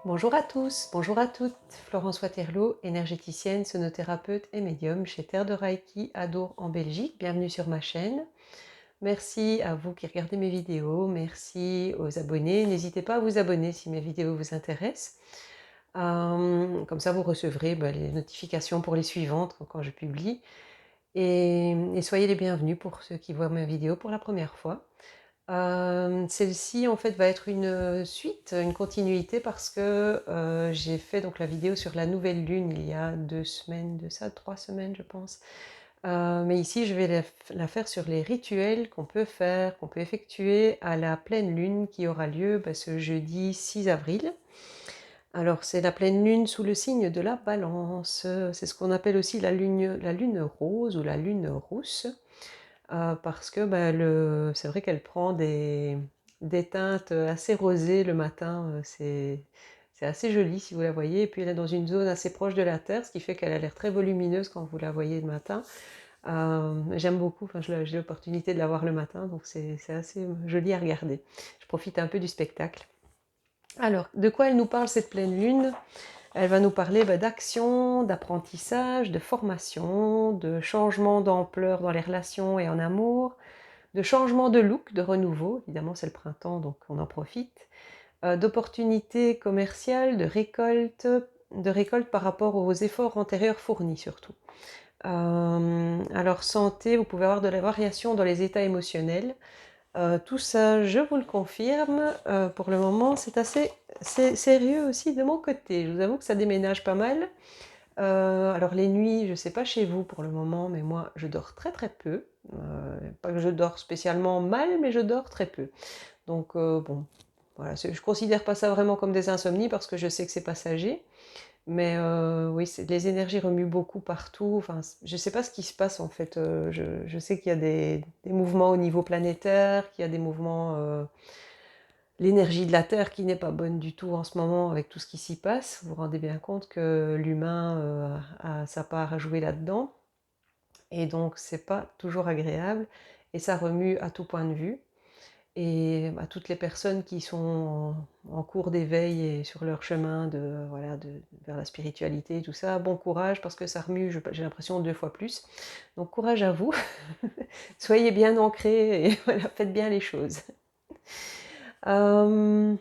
Bonjour à tous, bonjour à toutes. Florence Waterloo, énergéticienne, sonothérapeute et médium chez Terre de Reiki à Dour en Belgique. Bienvenue sur ma chaîne. Merci à vous qui regardez mes vidéos, merci aux abonnés. N'hésitez pas à vous abonner si mes vidéos vous intéressent. Comme ça, vous recevrez les notifications pour les suivantes quand je publie. Et soyez les bienvenus pour ceux qui voient mes vidéos pour la première fois. Celle-ci en fait va être une suite, une continuité parce que j'ai fait donc la vidéo sur la nouvelle lune il y a 2 semaines de ça, 3 semaines je pense. Mais ici je vais la faire sur les rituels qu'on peut faire, qu'on peut effectuer à la pleine lune qui aura lieu ce jeudi 6 avril. Alors c'est la pleine lune sous le signe de la Balance, c'est ce qu'on appelle aussi la lune rose ou la lune rousse. Parce que c'est vrai qu'elle prend des teintes assez rosées le matin, c'est assez joli si vous la voyez. Et puis elle est dans une zone assez proche de la Terre, ce qui fait qu'elle a l'air très volumineuse quand vous la voyez le matin. J'aime beaucoup, enfin, j'ai l'opportunité de la voir le matin, donc c'est assez joli à regarder. Je profite un peu du spectacle. Alors, de quoi elle nous parle cette pleine lune? Elle va nous parler d'action, d'apprentissage, de formation, de changement d'ampleur dans les relations et en amour, de changement de look, de renouveau, évidemment c'est le printemps donc on en profite, d'opportunités commerciales, de récolte par rapport aux efforts antérieurs fournis surtout. Alors santé, vous pouvez avoir de la variation dans les états émotionnels. Tout ça, je vous le confirme, pour le moment c'est assez sérieux aussi de mon côté. Je vous avoue que ça déménage pas mal. Alors les nuits, je ne sais pas chez vous pour le moment, mais moi je dors très très peu. Pas que je dors spécialement mal, mais je dors très peu. Donc bon, voilà, je considère pas ça vraiment comme des insomnies parce que je sais que c'est passager. Mais oui, les énergies remuent beaucoup partout. Enfin, je ne sais pas ce qui se passe en fait. Je sais qu'il y a des mouvements au niveau planétaire, qu'il y a des mouvements. L'énergie de la Terre qui n'est pas bonne du tout en ce moment avec tout ce qui s'y passe. Vous vous rendez bien compte que l'humain a sa part à jouer là-dedans. Et donc, c'est pas toujours agréable. Et ça remue à tout point de vue. Et à toutes les personnes qui sont en cours d'éveil et sur leur chemin vers la spiritualité et tout ça, bon courage parce que ça remue, j'ai l'impression, 2 fois plus. Donc courage à vous, soyez bien ancrés et voilà, faites bien les choses. Euh,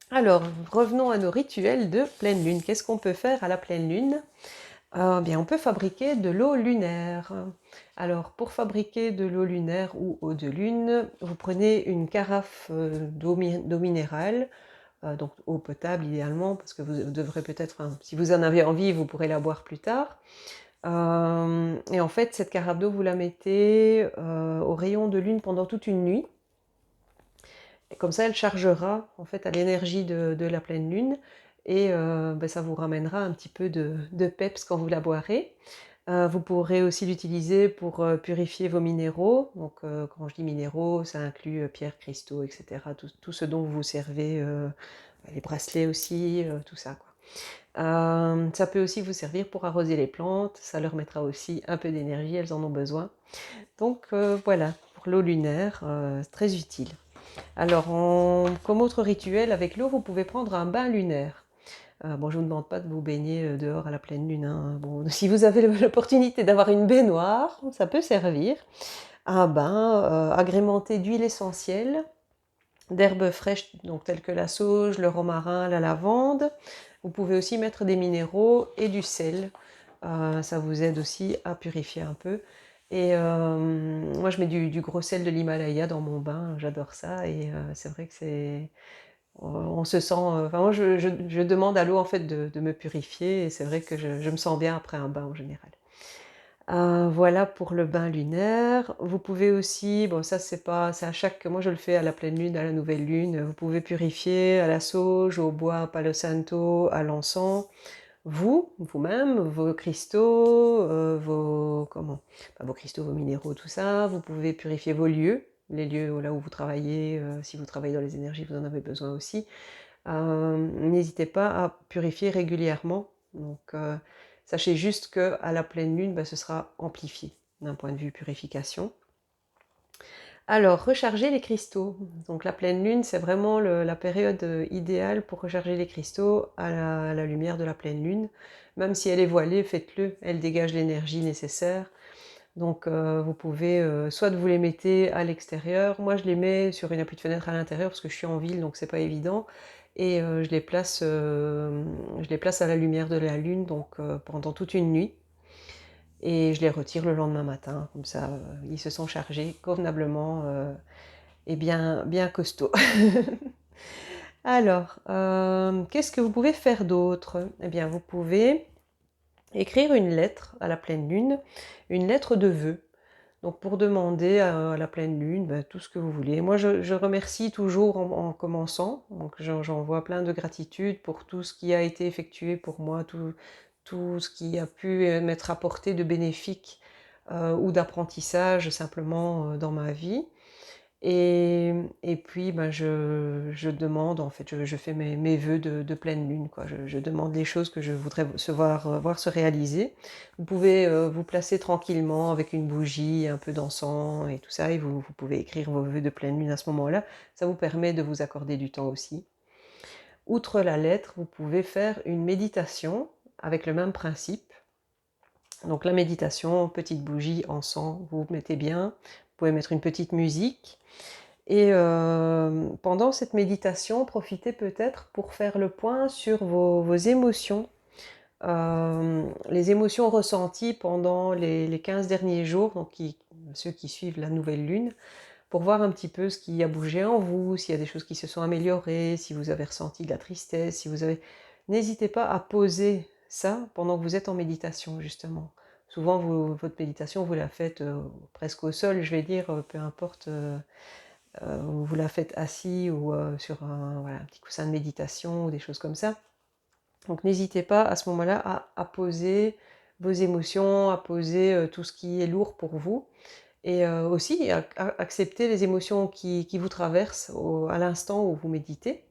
alors, revenons à nos rituels de pleine lune. Qu'est-ce qu'on peut faire à la pleine lune? Bien, on peut fabriquer de l'eau lunaire. Alors, pour fabriquer de l'eau lunaire ou eau de lune, vous prenez une carafe d'eau minérale, donc eau potable idéalement, parce que vous devrez peut-être, enfin, si vous en avez envie, vous pourrez la boire plus tard. Et en fait, cette carafe d'eau, vous la mettez au rayon de lune pendant toute une nuit. Et comme ça, elle chargera en fait à l'énergie de la pleine lune et ça vous ramènera un petit peu de peps quand vous la boirez. Vous pourrez aussi l'utiliser pour purifier vos minéraux. Donc quand je dis minéraux, ça inclut pierres, cristaux, etc. Tout ce dont vous vous servez, les bracelets aussi, tout ça, quoi. Ça peut aussi vous servir pour arroser les plantes, ça leur mettra aussi un peu d'énergie, elles en ont besoin. Donc voilà, pour l'eau lunaire, c'est très utile. Alors, comme autre rituel, avec l'eau, vous pouvez prendre un bain lunaire. Bon, je ne vous demande pas de vous baigner dehors à la pleine lune, hein. Bon, si vous avez l'opportunité d'avoir une baignoire, ça peut servir. Un bain agrémenté d'huile essentielle, d'herbes fraîches, donc telles que la sauge, le romarin, la lavande. Vous pouvez aussi mettre des minéraux et du sel. Ça vous aide aussi à purifier un peu. Et moi, je mets du gros sel de l'Himalaya dans mon bain, j'adore ça. Et c'est vrai que on se sent. Enfin, moi, je demande à l'eau en fait de me purifier, et c'est vrai que je me sens bien après un bain en général. Voilà pour le bain lunaire. Vous pouvez aussi, bon ça c'est à chaque, moi je le fais à la pleine lune, à la nouvelle lune, vous pouvez purifier à la sauge, au bois Palo Santo, à l'encens, vous-même, vos cristaux, vos cristaux, vos minéraux, tout ça. Vous pouvez purifier vos lieux, les lieux là où vous travaillez, si vous travaillez dans les énergies, vous en avez besoin aussi. N'hésitez pas à purifier régulièrement. Donc, sachez juste qu'à la pleine lune, ce sera amplifié d'un point de vue purification. Alors, recharger les cristaux. Donc la pleine lune, c'est vraiment la période idéale pour recharger les cristaux à la lumière de la pleine lune. Même si elle est voilée, faites-le, elle dégage l'énergie nécessaire. Donc vous pouvez, soit vous les mettez à l'extérieur, moi je les mets sur une appui de fenêtre à l'intérieur parce que je suis en ville donc c'est pas évident et je les place à la lumière de la lune donc pendant toute une nuit et je les retire le lendemain matin, comme ça ils se sont chargés convenablement et bien costauds. Alors, qu'est-ce que vous pouvez faire d'autre? Eh bien vous pouvez écrire une lettre à la pleine lune, une lettre de vœux. Donc pour demander à la pleine lune, tout ce que vous voulez. Moi je remercie toujours en commençant, donc j'envoie plein de gratitude pour tout ce qui a été effectué pour moi, tout ce qui a pu m'être apporté de bénéfique ou d'apprentissage simplement dans ma vie. Et puis je demande, en fait, je fais mes vœux de pleine lune, quoi. Je demande les choses que je voudrais voir se réaliser. Vous pouvez vous placer tranquillement avec une bougie, un peu d'encens et tout ça, et vous pouvez écrire vos vœux de pleine lune à ce moment-là. Ça vous permet de vous accorder du temps aussi. Outre la lettre, vous pouvez faire une méditation avec le même principe. Donc la méditation, petite bougie, encens, vous vous mettez bien. Vous pouvez mettre une petite musique. Et pendant cette méditation, profitez peut-être pour faire le point sur vos émotions, les émotions ressenties pendant les 15 derniers jours, donc ceux qui suivent la nouvelle lune, pour voir un petit peu ce qui a bougé en vous, s'il y a des choses qui se sont améliorées, si vous avez ressenti de la tristesse, si vous avez... N'hésitez pas à poser ça pendant que vous êtes en méditation, justement. Souvent, votre méditation, vous la faites presque au sol, je vais dire, peu importe... vous la faites assis ou sur voilà, un petit coussin de méditation ou des choses comme ça. Donc n'hésitez pas à ce moment-là à poser vos émotions, à poser tout ce qui est lourd pour vous et aussi à accepter les émotions qui vous traversent à l'instant où vous méditez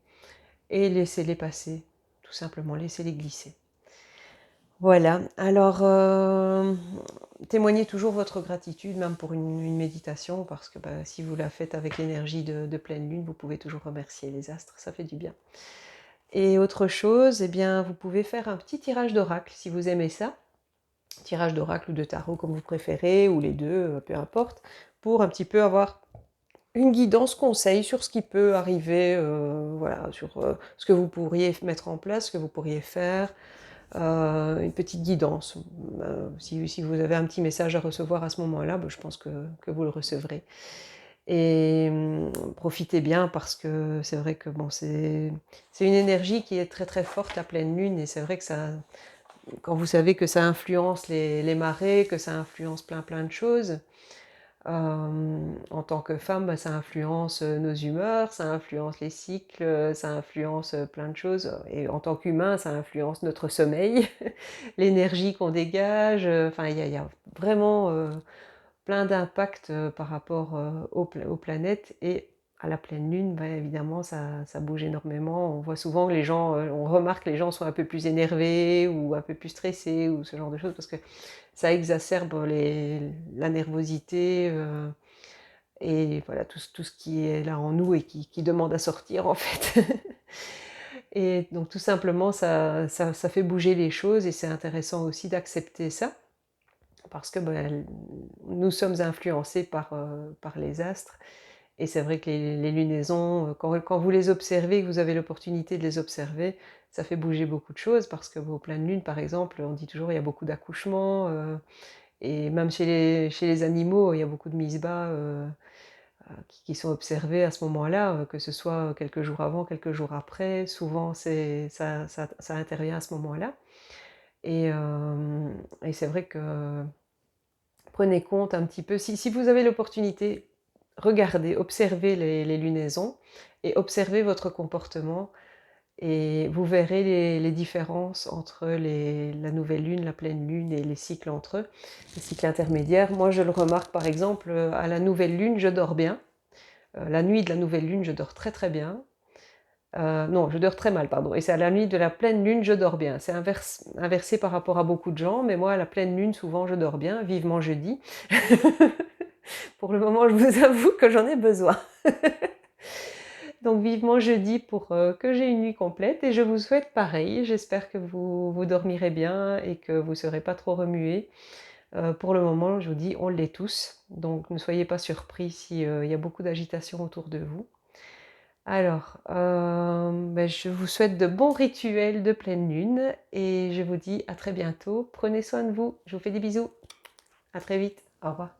et laissez-les passer, tout simplement, laissez-les glisser. Voilà, alors témoignez toujours votre gratitude, même pour une méditation, parce que si vous la faites avec l'énergie de pleine lune, vous pouvez toujours remercier les astres, ça fait du bien. Et autre chose, eh bien, vous pouvez faire un petit tirage d'oracle, si vous aimez ça. Tirage d'oracle ou de tarot, comme vous préférez, ou les deux, peu importe, pour un petit peu avoir une guidance conseil sur ce qui peut arriver, voilà, sur ce que vous pourriez mettre en place, ce que vous pourriez faire, une petite guidance. Si vous avez un petit message à recevoir à ce moment-là, je pense que vous le recevrez. Et profitez bien parce que c'est vrai que c'est une énergie qui est très très forte, la pleine lune, et c'est vrai que ça, quand vous savez que ça influence les marées, que ça influence plein de choses, en tant que femme, ça influence nos humeurs, ça influence les cycles, ça influence plein de choses. Et en tant qu'humain, ça influence notre sommeil, l'énergie qu'on dégage. Enfin, il y a vraiment plein d'impacts par rapport aux planètes. Et à la pleine lune, évidemment, ça bouge énormément. On voit souvent que les gens, on remarque que les gens sont un peu plus énervés ou un peu plus stressés ou ce genre de choses parce que ça exacerbe la nervosité et voilà, tout ce qui est là en nous et qui demande à sortir en fait. Et donc tout simplement, ça fait bouger les choses et c'est intéressant aussi d'accepter ça parce que nous sommes influencés par les astres. Et c'est vrai que les lunaisons, quand vous les observez, que vous avez l'opportunité de les observer, ça fait bouger beaucoup de choses parce que vos pleines lunes, par exemple, on dit toujours il y a beaucoup d'accouchements, et même chez les animaux, il y a beaucoup de mises bas qui sont observées à ce moment-là, que ce soit quelques jours avant, quelques jours après. Souvent, ça intervient à ce moment-là. Et, et c'est vrai que prenez compte un petit peu, si vous avez l'opportunité, regardez, observez les lunaisons et observez votre comportement et vous verrez les différences entre la nouvelle lune, la pleine lune et les cycles entre eux, les cycles intermédiaires. Moi, je le remarque par exemple, à la nouvelle lune, je dors bien. La nuit de la nouvelle lune, je dors très très bien. Non, je dors très mal, pardon. Et c'est à la nuit de la pleine lune, je dors bien. C'est inversé par rapport à beaucoup de gens, mais moi, à la pleine lune, souvent, je dors bien, vivement jeudi. Pour le moment, je vous avoue que j'en ai besoin. Donc vivement jeudi pour que j'ai une nuit complète et je vous souhaite pareil. J'espère que vous dormirez bien et que vous ne serez pas trop remués. Pour le moment, je vous dis, on l'est tous. Donc ne soyez pas surpris s'il y a beaucoup d'agitation autour de vous. Alors, ben, je vous souhaite de bons rituels de pleine lune et je vous dis à très bientôt. Prenez soin de vous. Je vous fais des bisous. À très vite. Au revoir.